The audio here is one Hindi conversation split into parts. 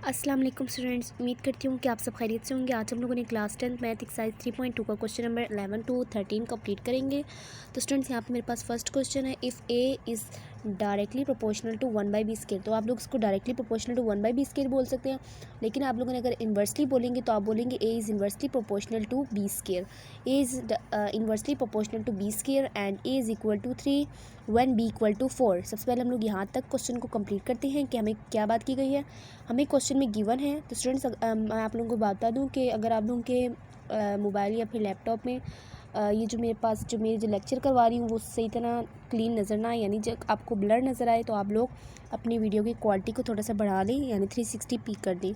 अस्सलाम वालेकुम स्टूडेंट्स, उम्मीद करती हूँ कि आप सब खैरियत से होंगे। आज हम लोगों ने क्लास 10 मैथ एक्सरसाइज 3.2 का क्वेश्चन नंबर 11 to 13 कंप्लीट करेंगे। तो स्टूडेंट्स यहाँ पे मेरे पास फर्स्ट क्वेश्चन है, if A is directly proportional to 1/b square. तो आप लोग इसको directly proportional to 1/b square बोल सकते हैं, लेकिन आप लोगों ने अगर इन्वर्सली बोलेंगे तो आप बोलेंगे A is inversely proportional to B square. A is inversely proportional to B square and A is equal to 3 when B equal to 4। सबसे पहले हम लोग यहाँ तक क्वेश्चन को कंप्लीट करते हैं कि हमें क्या बात की गई है। हमें क्वेश्चन में गिवन है। तो स्टूडेंट्स मैं आप लोगों को बता दूं कि अगर आप लोगों के मोबाइल या फिर लैपटॉप में ये जो मेरे पास जो लेक्चर करवा रही हूँ वो सही तरह क्लीन नज़र ना आए, यानी जब आपको ब्लर नज़र आए, तो आप लोग अपनी वीडियो की क्वालिटी को थोड़ा सा बढ़ा लें, यानी 360p कर दें।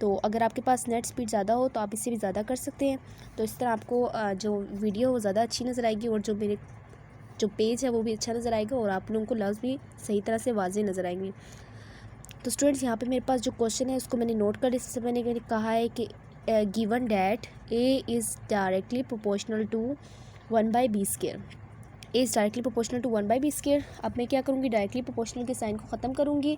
तो अगर आपके पास नेट स्पीड ज़्यादा हो तो आप इससे भी ज़्यादा कर सकते हैं। तो इस तरह आपको जो वीडियो वो ज़्यादा अच्छी नज़र आएगी और जो पेज है वो भी अच्छा नज़र आएगा और आप लोगों को लफ्ज़ भी सही तरह से वाज़ेह नज़र आएंगे। तो स्टूडेंट्स यहाँ पे मेरे पास जो क्वेश्चन है उसको मैंने नोट कर, इससे मैंने कहा है कि given that A is directly proportional to 1/b square. A is directly proportional to 1/b square. अब मैं क्या करूँगी, डायरेक्टली प्रोपोर्शनल के साइन को ख़त्म करूँगी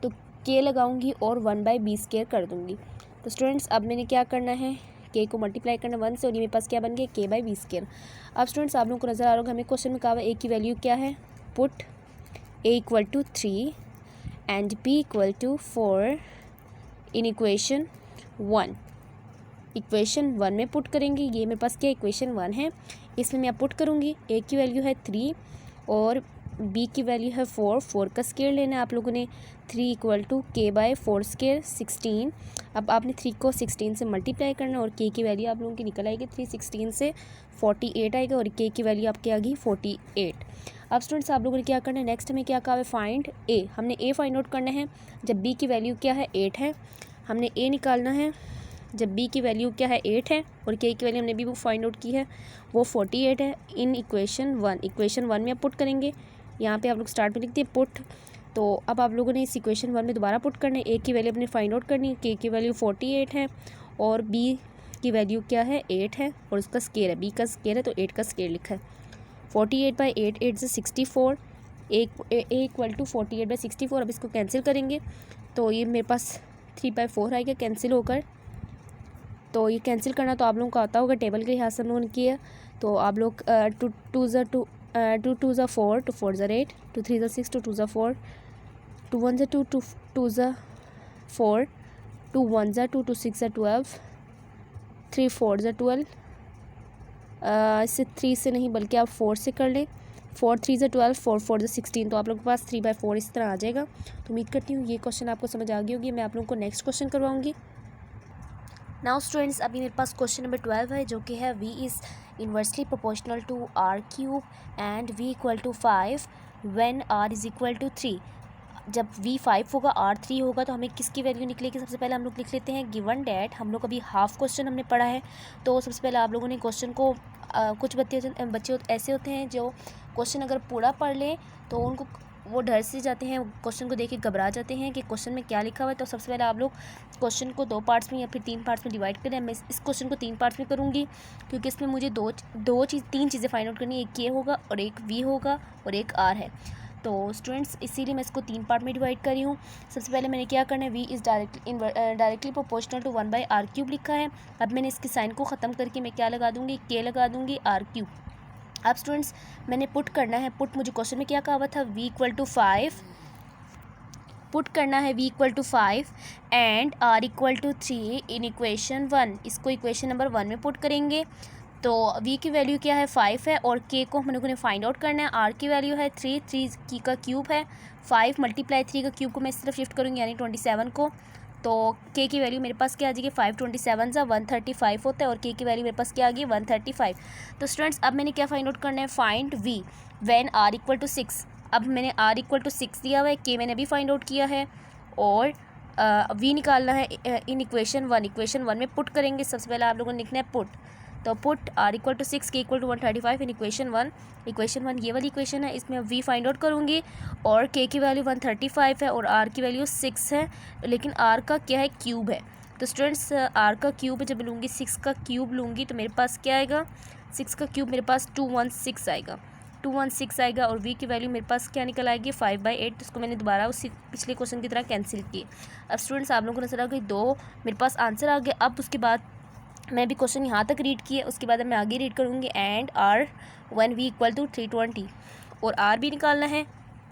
तो के लगाऊँगी और 1/b स्केयर कर दूँगी। तो स्टूडेंट्स अब मैंने क्या करना है, के को मल्टीप्लाई करना 1 से और ये मेरे पास क्या बन गया, k/b स्केयर। अब स्टूडेंट्स आप लोगों को नज़र आ रहा होगा, हमें क्वेश्चन में कहा हुआ ए की वैल्यू क्या है, put A equal to 3 and b equal to 4 in equation 1। Equation 1 में पुट करेंगे, ये मेरे पास क्या इक्वेशन 1 है, इसमें मैं पुट करूँगी। a की वैल्यू है 3 और b की वैल्यू है 4 का स्केयर लेना है आप लोगों ने। 3 इक्वल टू k/4 स्केयर 16। अब आपने 3 को 16 से मल्टीप्लाई करना और k की वैल्यू आप लोगों की निकल आएगी 3 16 से 48 आएगा और k की वैल्यू आपकी आ गई 48। अब स्टूडेंट्स आप लोगों ने क्या करना है, नेक्स्ट हमें क्या कहा है, फाइंड ए। हमने ए फाइंड आउट करना है जब b की वैल्यू क्या है 8 है। हमने ए निकालना है जब b की वैल्यू क्या है 8 है और k की वैल्यू हमने भी वो फाइंड आउट की है वो 48 है इन इक्वेशन 1 में आप पुट करेंगे। यहाँ पे आप लोग स्टार्ट में लिखते हैं पुट। तो अब आप लोगों ने इस इक्वेशन 1 में दोबारा पुट करना है, a की वैल्यू अपने फाइंड आउट करनी है, k की वैल्यू 48 है और b की वैल्यू क्या है 8 है और उसका स्केयर है, b का स्केयर है तो 8 का स्केयर लिखा है। 48/8 8 से 64, ए इक्वल टू 48/64। अब इसको कैंसिल करेंगे तो ये मेरे पास 3/4 आएगा कैंसिल होकर। तो ये कैंसिल करना तो आप लोगों को आता होगा, टेबल के लिहाज से हम लोगों ने किया। तो आप लोग 2 2 ज़ा 2 2 ज़ा 4 2 4 ज़ा 8 2 3 ज़ा 6 2 2 ज़ा 4 2 1 ज़ा 2 2 2 ज़ा 4 2 1 ज़ा 2 2 6 ज़ा 12 3 4 ज़ा 12। इसे 3 से नहीं बल्कि आप 4 से कर लें। 4 3 ज़ा 12 4 4 ज़ा 16। तो आप लोगों के पास 3/4 इस तरह आ जाएगा। तो उम्मीद करती हूँ ये क्वेश्चन आपको समझ आ गई होगी। मैं आप लोगों को नेक्स्ट क्वेश्चन करवाऊँगी। नाउ स्टूडेंट्स अभी मेरे पास क्वेश्चन नंबर 12 है जो कि है v is inversely proportional to r³ and v equal to 5 when r is equal to 3। जब v 5 होगा r 3 होगा तो हमें किसकी वैल्यू निकलेगी। सबसे पहले हम लोग लिख लेते हैं गिवन डैट। हम लोग अभी हाफ क्वेश्चन हमने पढ़ा है, तो सबसे पहले आप लोगों ने क्वेश्चन को कुछ बच्चे ऐसे होते हैं जो क्वेश्चन अगर पूरा पढ़ लें तो उनको वो डर से जाते हैं, क्वेश्चन को देख के घबरा जाते हैं कि क्वेश्चन में क्या लिखा हुआ है। तो सबसे पहले आप लोग क्वेश्चन को 2 पार्ट्स में या फिर 3 पार्ट्स में डिवाइड करें। मैं इस क्वेश्चन को 3 पार्ट्स में करूँगी क्योंकि इसमें मुझे 3 चीज़ें फाइंड आउट करनी है, एक के होगा और एक वी होगा और एक आर है। तो स्टूडेंट्स इसीलिए मैं इसको 3 पार्ट में डिवाइड कर रही हूँ। सबसे पहले मैंने क्या करना है, V is directly proportional to 1/r³ लिखा है। अब मैंने इसके साइन को ख़त्म करके मैं क्या लगा दूँगी, के लगा दूँगी r³। अब स्टूडेंट्स मैंने पुट करना है, पुट मुझे क्वेश्चन में क्या कहा हुआ था, v इक्वल टू 5 पुट करना है, v equal to 5 and r equal to 3 in equation 1। इसको इक्वेशन नंबर 1 में पुट करेंगे। तो v की वैल्यू क्या है 5 है और k को हम लोगों ने फाइंड आउट करना है। r की वैल्यू है 3 की का क्यूब है 5 मल्टीप्लाई 3 का क्यूब को मैं इस तरफ शिफ्ट करूँगी यानी 27 को। तो k की वैल्यू मेरे पास क्या आ जाएगी 5 27 ज़ा 135 होता है और k की वैल्यू मेरे पास क्या आ गई 135। तो स्टूडेंट्स अब मैंने क्या फाइंड आउट करना है, find v when r equal to 6। अब मैंने r इक्वल टू 6 दिया हुआ है, k मैंने अभी फाइंड आउट किया है और v निकालना है इन इक्वेशन 1 में पुट करेंगे। सबसे पहले आप लोगों ने लिखना है पुट। तो put r equal to 6 k equal to 135 in equation 1 ये वाली इक्वेशन है, इसमें v फाइंड आउट करूँगी और k की वैल्यू 135 है और r की वैल्यू 6 है, लेकिन r का क्या है क्यूब है। तो स्टूडेंट्स r का क्यूब जब लूँगी 6 का क्यूब लूँगी तो मेरे पास क्या आएगा, 6 का क्यूब मेरे पास 216 आएगा। 216 आएगा और v की वैल्यू मेरे पास क्या निकल आएगी 5/8। तो इसको मैंने दोबारा उसी पिछले क्वेश्चन की तरह कैंसिल की। अब स्टूडेंट्स आप लोगों को नजर आ गई 2 मेरे पास आंसर आ गया। अब उसके बाद मैं भी क्वेश्चन यहाँ तक रीड किया, उसके बाद मैं आगे रीड करूँगी। And R one V equal to 320 और आर भी निकालना है।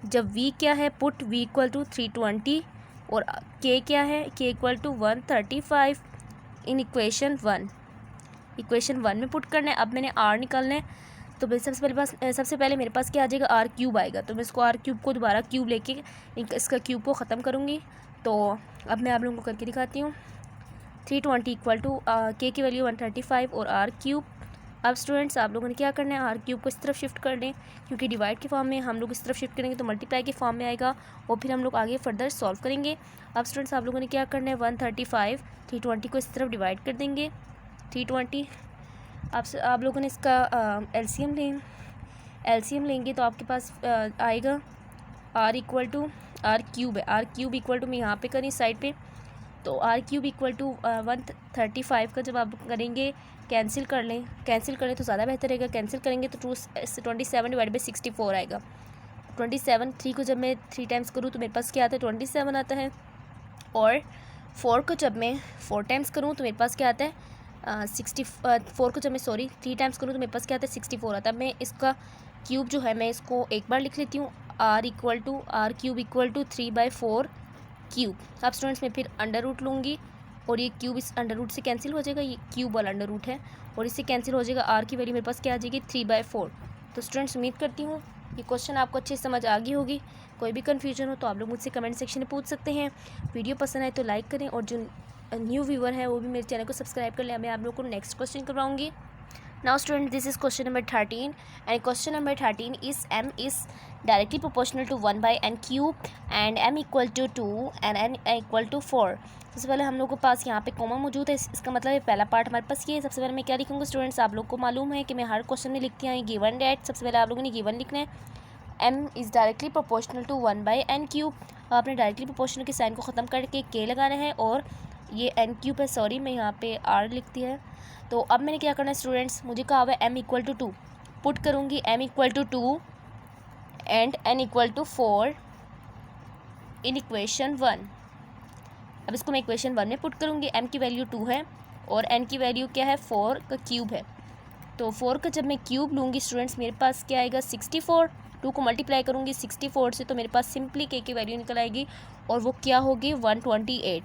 जब v क्या है पुट v इक्वल टू 320 और k क्या है k equal to 135 in equation 1 में पुट करना है। अब मैंने r निकालना है, तो सबसे पहले मेरे पास क्या आ जाएगा r क्यूब आएगा। तो मैं इसको r क्यूब को दोबारा क्यूब लेके इसका क्यूब को ख़त्म करूँगी। तो अब मैं आप लोगों को करके दिखाती हूँ। 320 इक्वल टू k की वैल्यू 135 और r क्यूब। अब स्टूडेंट्स आप लोगों ने क्या करना है, r क्यूब को इस तरफ शिफ्ट कर दें, क्योंकि डिवाइड के फॉर्म में हम लोग इस तरफ शिफ्ट करेंगे तो मल्टीप्लाई के फॉर्म में आएगा और फिर हम लोग आगे फर्दर सॉल्व करेंगे। अब स्टूडेंट्स आप लोगों ने क्या करना है, 135 320 को इस तरफ डिवाइड कर देंगे 320। आप लोगों ने इसका एलसीएम लेंगे तो आपके पास आएगा r equal to r cube है, r क्यूब इक्वल टू मैं यहाँ पे करी साइड पे, तो r क्यूब इक्वल टू 135 का जब आप करेंगे कैंसिल कर लें तो ज़्यादा बेहतर रहेगा। कैंसिल करेंगे तो 27 डिवाइड बाई 64 आएगा। 27 3 को जब मैं 3 टाइम्स करूँ तो मेरे पास क्या आता है 27 आता है, और 4 को जब मैं 4 टाइम्स करूँ तो मेरे पास क्या आता है 4 को जब मैं 3 टाइम्स करूँ तो मेरे पास क्या आता है 64 आता है। मैं इसका क्यूब जो है मैं इसको एक बार लिख लेती हूँ, r cube equal to 3/4 cube. अब स्टूडेंट्स मैं फिर अंडर रूट लूँगी और ये क्यूब इस अंडर रूट से कैंसिल हो जाएगा, ये क्यूब वाला अंडर रूट है और इससे कैंसिल हो जाएगा। r की वैल्यू मेरे पास क्या आ जाएगी 3/4। तो स्टूडेंट्स उम्मीद करती हूँ ये क्वेश्चन आपको अच्छे से समझ आ गई होगी। कोई भी कन्फ्यूजन हो तो आप लोग मुझसे कमेंट सेक्शन में पूछ सकते हैं। वीडियो पसंद आए तो लाइक करें और जो न्यू व्यूवर है वो भी मेरे चैनल को सब्सक्राइब कर लें। मैं आप लोग को नेक्स्ट क्वेश्चन करवाऊँगी। Now student, this is question number 13 and question number 13 is m is directly proportional to 1 by n cube and m equal to 2 and n equal to 4। सबसे पहले हम लोग के पास यहाँ पे कॉमा मौजूद है, इसका मतलब है पहला पार्ट हमारे पास ये है। सबसे पहले मैं क्या लिखूँगा स्टूडेंट्स, आप लोग को मालूम है कि मैं हर क्वेश्चन में लिखती हूँ गिवन डेट। सबसे पहले आप लोगों ने गिवन लिखना है m is directly proportional to 1 by n cube. आपने डायरेक्टली प्रोपोर्शनल के साइन को ख़त्म करके k लगाना है और ये n क्यूब है, सॉरी मैं यहाँ पे r लिखती है। तो अब मैंने क्या करना है स्टूडेंट्स, मुझे कहा हुआ है m इक्वल टू 2 पुट करूँगी, m equal to 2 and n equal to 4 in equation 1। अब इसको मैं इक्वेशन 1 में पुट करूँगी। m की वैल्यू 2 है और n की वैल्यू क्या है 4 का क्यूब है। तो 4 का जब मैं क्यूब लूँगी स्टूडेंट्स मेरे पास क्या आएगा 64। 2 को मल्टीप्लाई करूँगी 64 से तो मेरे पास सिंपली k की वैल्यू निकल आएगी और वो क्या होगी 128।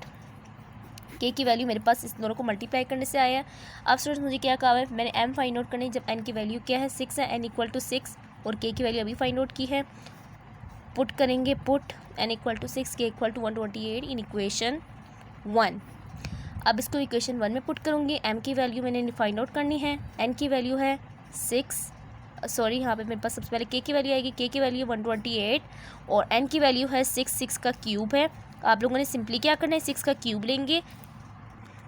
k की वैल्यू मेरे पास इस दोनों को मल्टीप्लाई करने से आया है। अब स्टूडेंट्स मुझे क्या कहा है, मैंने m फाइंड आउट करनी है जब n की वैल्यू क्या है 6 है, n इक्वल टू 6 और k की वैल्यू अभी फाइंड आउट की है। पुट करेंगे put n equal to 6 k equal to 128 in equation 1। अब इसको इक्वेशन 1 में पुट करूँगी। m की वैल्यू मैंने फाइंड आउट करनी है, n की वैल्यू है 6, सॉरी यहाँ पे मेरे पास सबसे पहले k की वैल्यू आएगी, k की वैल्यू 128 और n की वैल्यू है 6 का क्यूब है। आप लोगों ने सिंपली क्या करना है 6 का क्यूब लेंगे,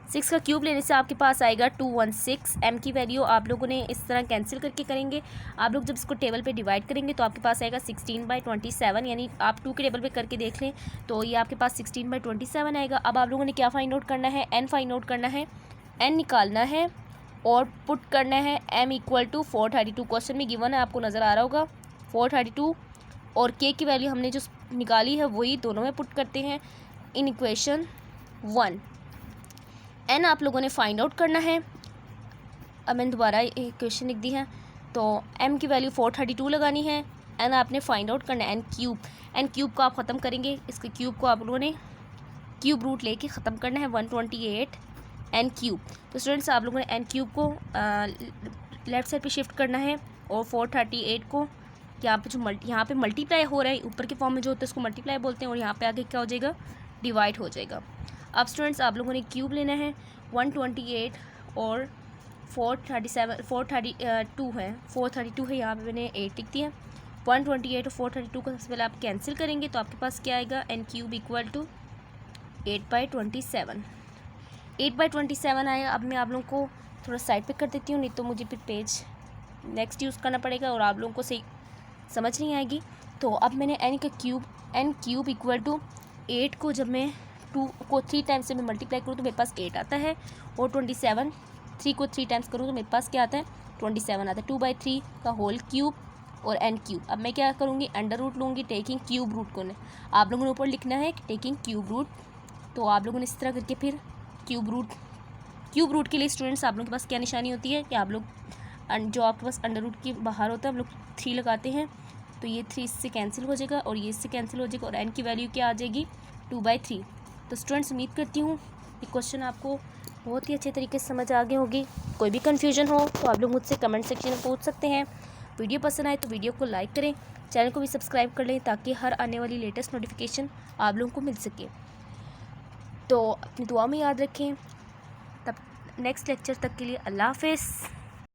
6 का क्यूब लेने से आपके पास आएगा 216। m की वैल्यू आप लोगों ने इस तरह कैंसिल करके करेंगे। आप लोग जब इसको टेबल पे डिवाइड करेंगे तो आपके पास आएगा 16/27, यानी आप 2 के टेबल पे करके देख लें तो ये आपके पास 16/27 आएगा। अब आप लोगों ने क्या फाइंड आउट करना है, n फाइंड आउट करना है, n निकालना है और पुट करना है m इक्वल टू 432। क्वेश्चन में गिवन है, आपको नज़र आ रहा होगा 432 और k की वैल्यू हमने जो निकाली है वही दोनों में पुट करते हैं इन इक्वेशन 1। n आप लोगों ने फाइंड आउट करना है। अब मैंने दोबारा इक्वेशन लिख दी है तो m की वैल्यू 432 लगानी है, n आपने फाइंड आउट करना है n क्यूब को आप ख़त्म करेंगे, इसके क्यूब को आप लोगों ने क्यूब रूट लेके ख़त्म करना है 128 n क्यूब। तो स्टूडेंट्स आप लोगों ने n क्यूब को लेफ़्ट साइड पे शिफ्ट करना है और 438 को यहाँ पे जो यहाँ पे मल्टीप्लाई हो रहा है ऊपर के फॉर्म में जो होता है उसको मल्टीप्लाई बोलते हैं और यहाँ पे आगे क्या हो जाएगा डिवाइड हो जाएगा। अब स्टूडेंट्स आप लोगों ने क्यूब लेना है 128 और 432 है, 432 है, यहाँ पे मैंने 8 लिख दिया। 128 और 432 को सबसे पहले आप कैंसिल करेंगे तो आपके पास क्या आएगा n क्यूब इक्वल टू 8/27। 8/27 आया। अब मैं आप लोगों को थोड़ा साइड पे कर देती हूँ, नहीं तो मुझे फिर पेज नेक्स्ट यूज़ करना पड़ेगा और आप लोगों को सही समझ नहीं आएगी। तो अब मैंने n क्यूब इक्वल टू 8 को जब मैं 2 को 3 टाइम्स से मैं मल्टीप्लाई करूँ तो मेरे पास 8 आता है और 27 3 को 3 टाइम्स करूँ तो मेरे पास क्या आता है 27 आता है। 2/3 का होल क्यूब और एन क्यूब। अब मैं क्या करूँगी, अंडर रूट लूँगी, टेकिंग क्यूब रूट को आप लोगों ने ऊपर लिखना है कि टेकिंग क्यूब रूट। तो आप लोगों ने इस तरह करके फिर क्यूब रूट के लिए स्टूडेंट्स आप लोगों के पास क्या निशानी होती है कि आप लोग जो आपके पास अंडर रूट के बाहर होता है हम लोग 3 लगाते हैं, तो ये 3 इससे कैंसिल हो जाएगा और ये इससे कैंसिल हो जाएगा और एन की वैल्यू क्या आ जाएगी 2/3। तो स्टूडेंट्स उम्मीद करती हूँ ये क्वेश्चन आपको बहुत ही अच्छे तरीके से समझ आ गई होगी। कोई भी कन्फ्यूजन हो तो आप लोग मुझसे कमेंट सेक्शन में पूछ सकते हैं। वीडियो पसंद आए तो वीडियो को लाइक करें, चैनल को भी सब्सक्राइब कर लें ताकि हर आने वाली लेटेस्ट नोटिफिकेशन आप लोगों को मिल सके। तो अपनी दुआ में याद रखें। तब नेक्स्ट लेक्चर तक के लिए अल्लाह हाफ़िज़।